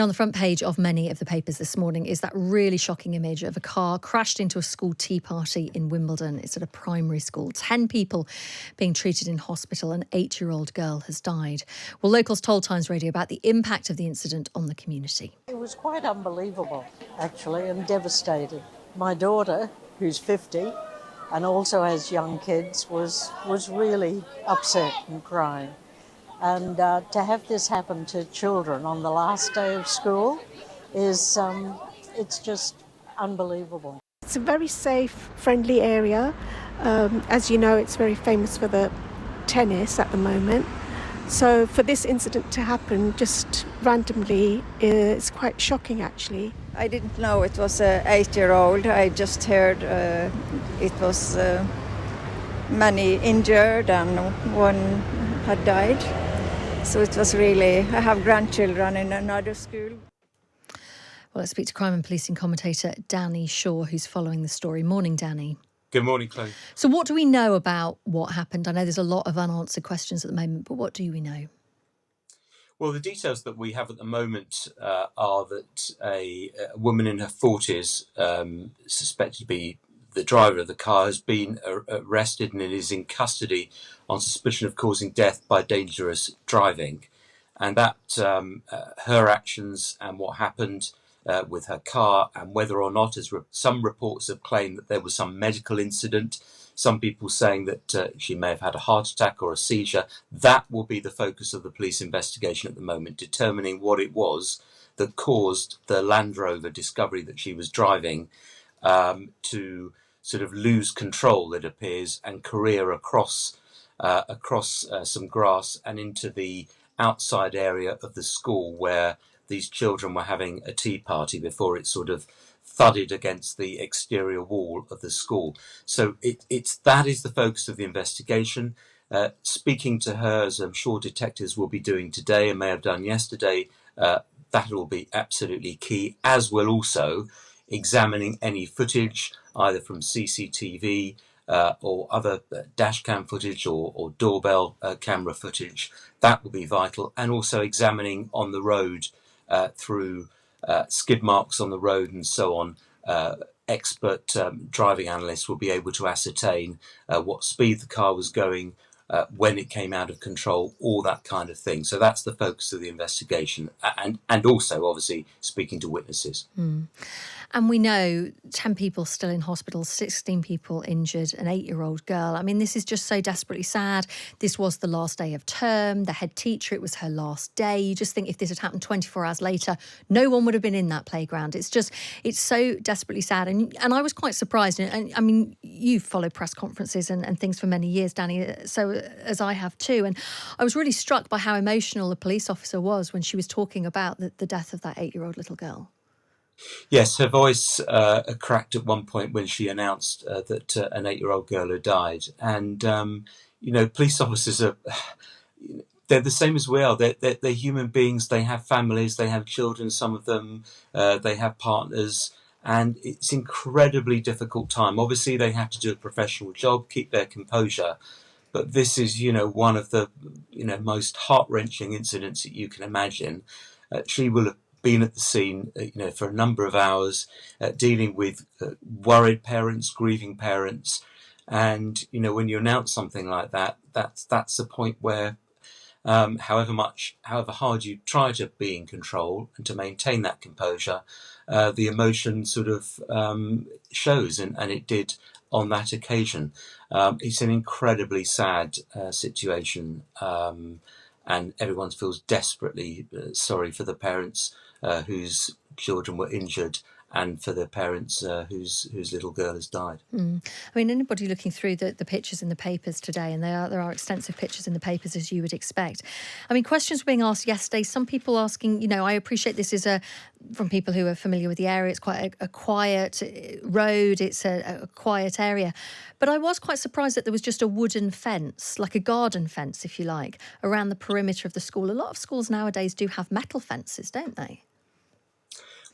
Now, on the front page of many of the papers this morning is that really shocking image of a car crashed into a school tea party in Wimbledon. It's at a primary school. 10 people being treated in hospital. An 8-year-old girl has died. Well, locals told Times Radio about the impact of the incident on the community. It was quite unbelievable, actually, and devastated. My daughter, who's 50 and also has young kids, was really upset and crying. And to have this happen to children on the last day of school is, it's just unbelievable. It's a very safe, friendly area. As you know, it's very famous for the tennis at the moment. So for this incident to happen just randomly is quite shocking, actually. I didn't know it was an 8-year-old. I just heard it was many injured and one had died. So it was really, I have grandchildren in another school. Well, let's speak to crime and policing commentator Danny Shaw, who's following the story. Morning, Danny. Good morning, Chloe. So what do we know about what happened? I know there's a lot of unanswered questions at the moment, but what do we know? Well, the details that we have at the moment are that a woman in her 40s, suspected to be the driver of the car, has been arrested and is in custody on suspicion of causing death by dangerous driving. And that her actions and what happened with her car, and whether or not, as some reports have claimed that there was some medical incident, some people saying that she may have had a heart attack or a seizure, that will be the focus of the police investigation at the moment, determining what it was that caused the Land Rover Discovery that she was driving to sort of lose control, it appears, and career across some grass and into the outside area of the school where these children were having a tea party before it sort of thudded against the exterior wall of the school. So that is the focus of the investigation. Speaking to her, as I'm sure detectives will be doing today and may have done yesterday, that will be absolutely key, as will also examining any footage, either from CCTV or other dash cam footage or doorbell camera footage. That will be vital, and also examining on the road through skid marks on the road and so on. Expert driving analysts will be able to ascertain what speed the car was going, when it came out of control, all that kind of thing. So that's the focus of the investigation, and also obviously speaking to witnesses. And we know 10 people still in hospital, 16 people injured, an 8-year-old girl. I mean, this is just so desperately sad. This was the last day of term. The head teacher, it was her last day. You just think if this had happened 24 hours later, no one would have been in that playground. It's so desperately sad. And I was quite surprised. And I mean, you've followed press conferences and things for many years, Danny, so as I have too. And I was really struck by how emotional the police officer was when she was talking about the death of that 8-year-old little girl. Yes, her voice cracked at one point when she announced that an 8-year-old girl had died. And, police officers they're the same as we are. They're human beings. They have families, they have children, some of them, they have partners. And it's incredibly difficult time. Obviously, they have to do a professional job, keep their composure. But this is, one of the, most heart-wrenching incidents that you can imagine. She will have been at the scene, for a number of hours, dealing with worried parents, grieving parents, and when you announce something like that, that's the point where, however hard you try to be in control and to maintain that composure, the emotion sort of shows, and it did on that occasion. It's an incredibly sad situation, and everyone feels desperately sorry for the parents whose children were injured, and for the parents whose little girl has died. I mean, anybody looking through the pictures in the papers today, and there are extensive pictures in the papers, as you would expect. I mean, questions were being asked yesterday, some people asking, I appreciate this is from people who are familiar with the area, it's quite a quiet road, it's a quiet area. But I was quite surprised that there was just a wooden fence, like a garden fence, if you like, around the perimeter of the school. A lot of schools nowadays do have metal fences, don't they?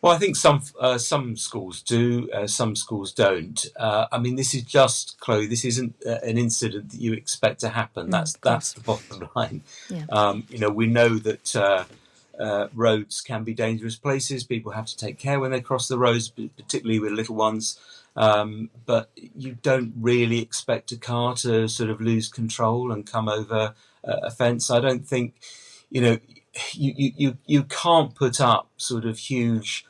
Well, I think some schools do, some schools don't. I mean, this is just, Chloe, this isn't an incident that you expect to happen. That's the bottom line. Yeah. We know that roads can be dangerous places. People have to take care when they cross the roads, particularly with little ones. But you don't really expect a car to sort of lose control and come over a fence. I don't think, you know, you can't put up sort of huge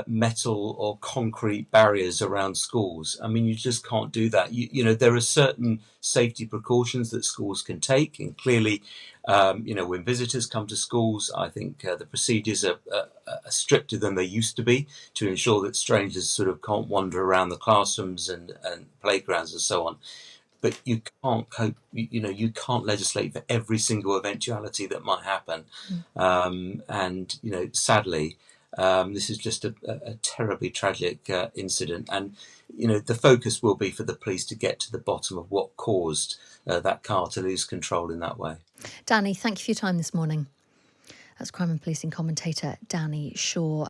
metal or concrete barriers around schools. I mean, you just can't do that. You know, there are certain safety precautions that schools can take, and clearly, you know, when visitors come to schools, I think the procedures are stricter than they used to be to ensure that strangers sort of can't wander around the classrooms and playgrounds and so on. But you can't cope, you know, you can't legislate for every single eventuality that might happen. And, you know, sadly, this is just a terribly tragic incident. And, you know, the focus will be for the police to get to the bottom of what caused that car to lose control in that way. Danny, thank you for your time this morning. That's crime and policing commentator Danny Shaw.